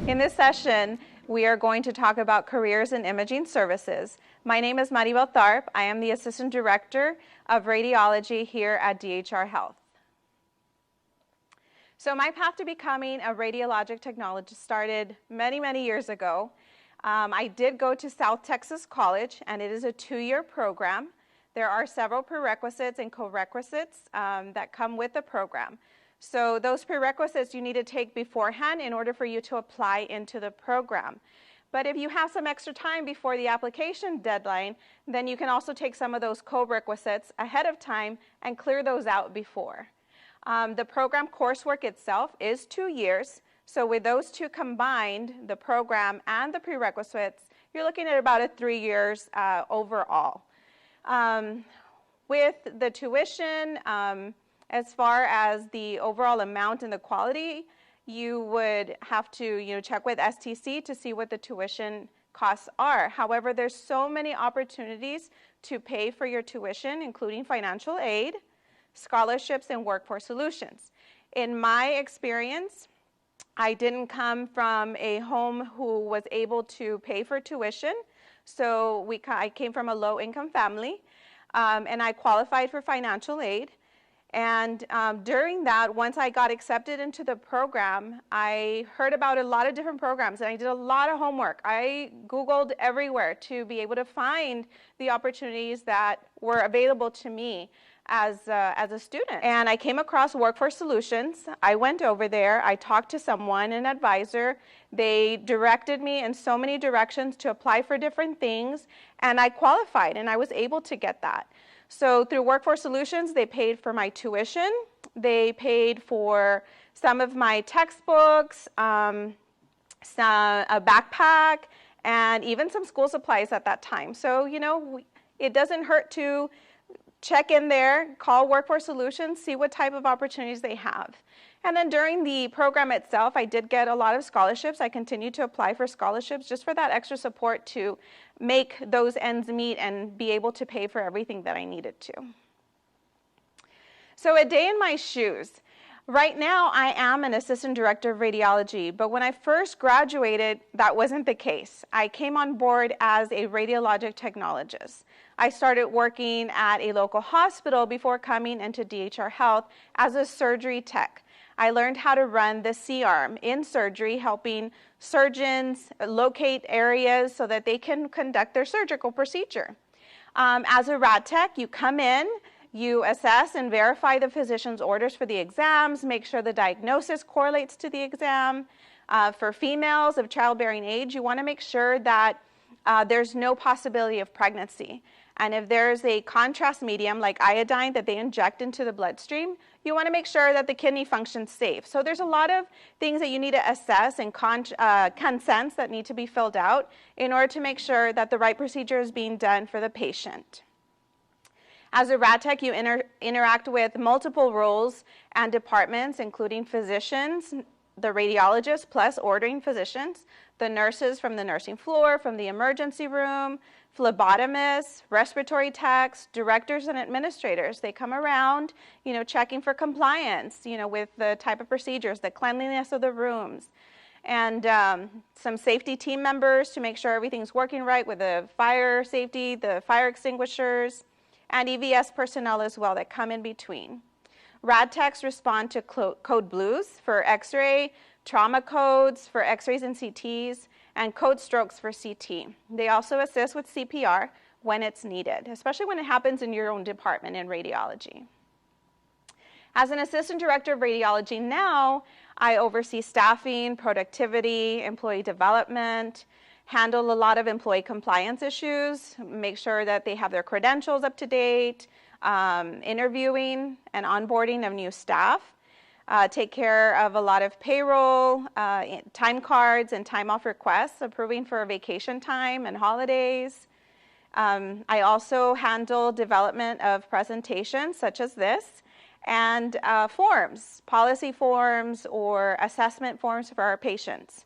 In this session, we are going to talk about careers in imaging services. My name is Maribel Tharp. I am the Assistant Director of Radiology here at DHR Health. So my path to becoming a radiologic technologist started many, many years ago. I did go to South Texas College, and it is a 2-year program. There are several prerequisites and co-requisites that come with the program. So those prerequisites you need to take beforehand in order for you to apply into the program. But if you have some extra time before the application deadline, then you can also take some of those co-requisites ahead of time and clear those out before. The program coursework itself is 2 years. So with those two combined, the program and the prerequisites, you're looking at about 3 years overall. With the tuition, as far as the overall amount and the quality, you would have to check with STC to see what the tuition costs are. However, there's so many opportunities to pay for your tuition, including financial aid, scholarships, and workforce solutions. In my experience, I didn't come from a home who was able to pay for tuition, so I came from a low-income family, and I qualified for financial aid. And during that, once I got accepted into the program, I heard about a lot of different programs, and I did a lot of homework. I Googled everywhere to be able to find the opportunities that were available to me as a student. And I came across Workforce Solutions. I went over there. I talked to someone, an advisor. They directed me in so many directions to apply for different things, and I qualified, and I was able to get that. So through Workforce Solutions, they paid for my tuition, they paid for some of my textbooks, a backpack, and even some school supplies at that time. So, it doesn't hurt to check in there, call Workforce Solutions, see what type of opportunities they have. And then during the program itself, I did get a lot of scholarships. I continued to apply for scholarships just for that extra support to make those ends meet and be able to pay for everything that I needed to. So a day in my shoes. Right now, I am an assistant director of radiology, but when I first graduated, that wasn't the case. I came on board as a radiologic technologist. I started working at a local hospital before coming into DHR Health as a surgery tech. I learned how to run the C-arm in surgery, helping surgeons locate areas so that they can conduct their surgical procedure. As a rad tech, you come in, you assess and verify the physician's orders for the exams, make sure the diagnosis correlates to the exam. For females of childbearing age, you want to make sure that there's no possibility of pregnancy. And if there's a contrast medium like iodine that they inject into the bloodstream, you want to make sure that the kidney functions safe. So there's a lot of things that you need to assess and consents that need to be filled out in order to make sure that the right procedure is being done for the patient. As a rad tech, you interact with multiple roles and departments, including physicians, the radiologists plus ordering physicians, the nurses from the nursing floor, from the emergency room, phlebotomists, respiratory techs, directors and administrators. They come around, checking for compliance, with the type of procedures, the cleanliness of the rooms, and some safety team members to make sure everything's working right with the fire safety, the fire extinguishers, and EVS personnel as well that come in between. Rad techs respond to code blues for X-ray, trauma codes for X-rays and CTs, and code strokes for CT. They also assist with CPR when it's needed, especially when it happens in your own department in radiology. As an assistant director of radiology now, I oversee staffing, productivity, employee development, handle a lot of employee compliance issues, make sure that they have their credentials up to date, interviewing and onboarding of new staff, take care of a lot of payroll, time cards and time off requests, approving for vacation time and holidays. I also handle development of presentations such as this and forms, policy forms or assessment forms for our patients.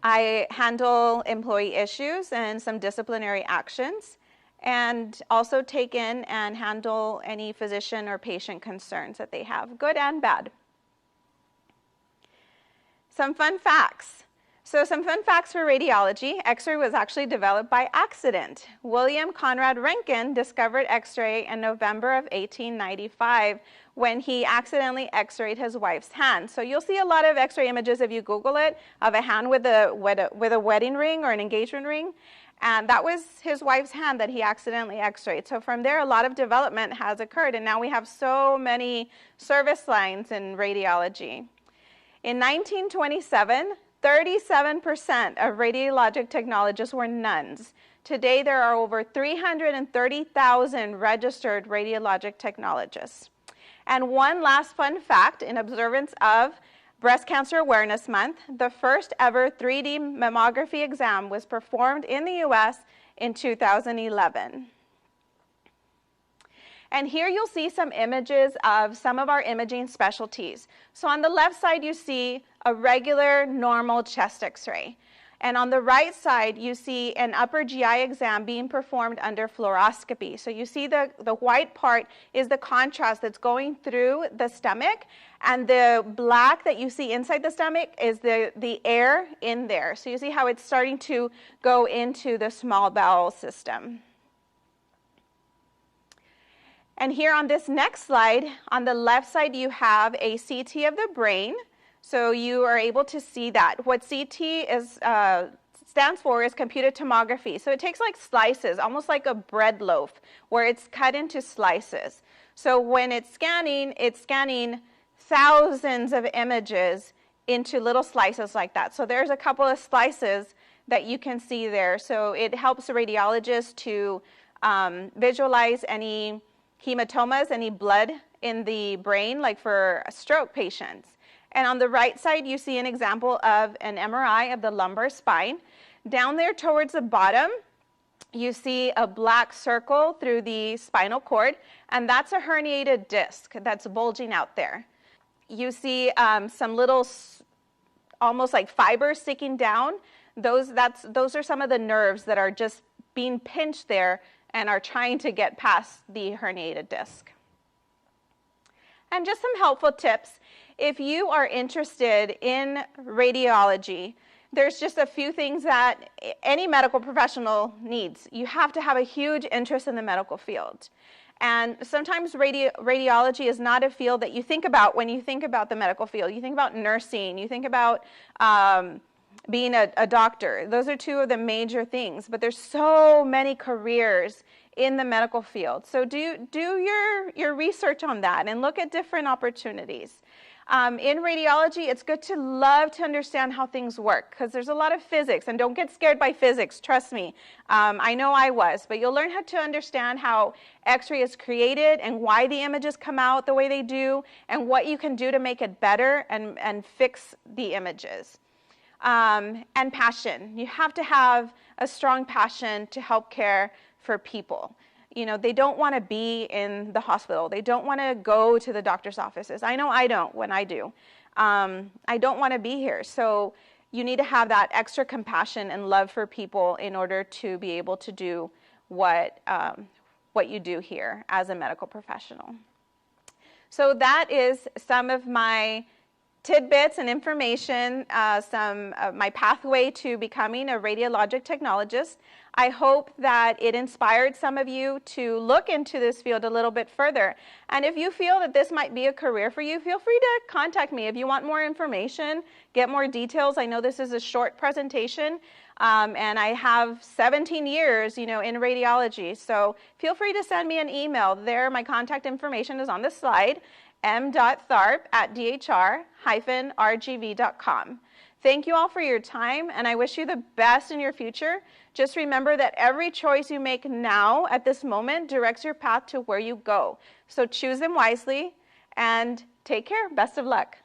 I handle employee issues and some disciplinary actions, and also take in and handle any physician or patient concerns that they have, good and bad. Some fun facts. So some fun facts for radiology. X-ray was actually developed by accident. William Conrad Röntgen discovered X-ray in November of 1895 when he accidentally X-rayed his wife's hand. So you'll see a lot of X-ray images if you Google it of a hand with a wedding ring or an engagement ring. And that was his wife's hand that he accidentally X-rayed. So from there, a lot of development has occurred. And now we have so many service lines in radiology. In 1927, 37% of radiologic technologists were nuns. Today, there are over 330,000 registered radiologic technologists. And one last fun fact, in observance of Breast Cancer Awareness Month, the first ever 3D mammography exam was performed in the US in 2011. And here you'll see some images of some of our imaging specialties. So on the left side, you see a regular, normal chest X-ray. And on the right side, you see an upper GI exam being performed under fluoroscopy. So you see the white part is the contrast that's going through the stomach, and the black that you see inside the stomach is the air in there. So you see how it's starting to go into the small bowel system. And here on this next slide, on the left side, you have a CT of the brain. So you are able to see that. What CT stands for is computed tomography. So it takes like slices, almost like a bread loaf, where it's cut into slices. So when it's scanning thousands of images into little slices like that. So there's a couple of slices that you can see there. So it helps the radiologist to visualize any hematomas, any blood in the brain, like for stroke patients. And on the right side, you see an example of an MRI of the lumbar spine. Down there towards the bottom, you see a black circle through the spinal cord, and that's a herniated disc that's bulging out there. You see some little, almost like fibers sticking down. Those are some of the nerves that are just being pinched there and are trying to get past the herniated disc. And just some helpful tips. If you are interested in radiology, there's just a few things that any medical professional needs. You have to have a huge interest in the medical field. And sometimes radiology is not a field that you think about when you think about the medical field. You think about nursing, you think about being a doctor. Those are two of the major things, but there's so many careers in the medical field. So do your research on that and look at different opportunities. In radiology, it's good to love to understand how things work, because there's a lot of physics, and don't get scared by physics, trust me. I know I was, but you'll learn how to understand how X-ray is created and why the images come out the way they do, and what you can do to make it better and fix the images. And passion. You have to have a strong passion to help care for people. You know, they don't want to be in the hospital. They don't want to go to the doctor's offices. I know I don't when I do. I don't want to be here. So you need to have that extra compassion and love for people in order to be able to do what you do here as a medical professional. So that is some of my tidbits and information, my pathway to becoming a radiologic technologist. I hope that it inspired some of you to look into this field a little bit further. And if you feel that this might be a career for you, feel free to contact me. If you want more information, get more details. I know this is a short presentation, and I have 17 years, in radiology. So feel free to send me an email. There, my contact information is on the slide, m.tharp@dhr-rgv.com. Thank you all for your time, and I wish you the best in your future. Just remember that every choice you make now at this moment directs your path to where you go. So choose them wisely and take care. Best of luck.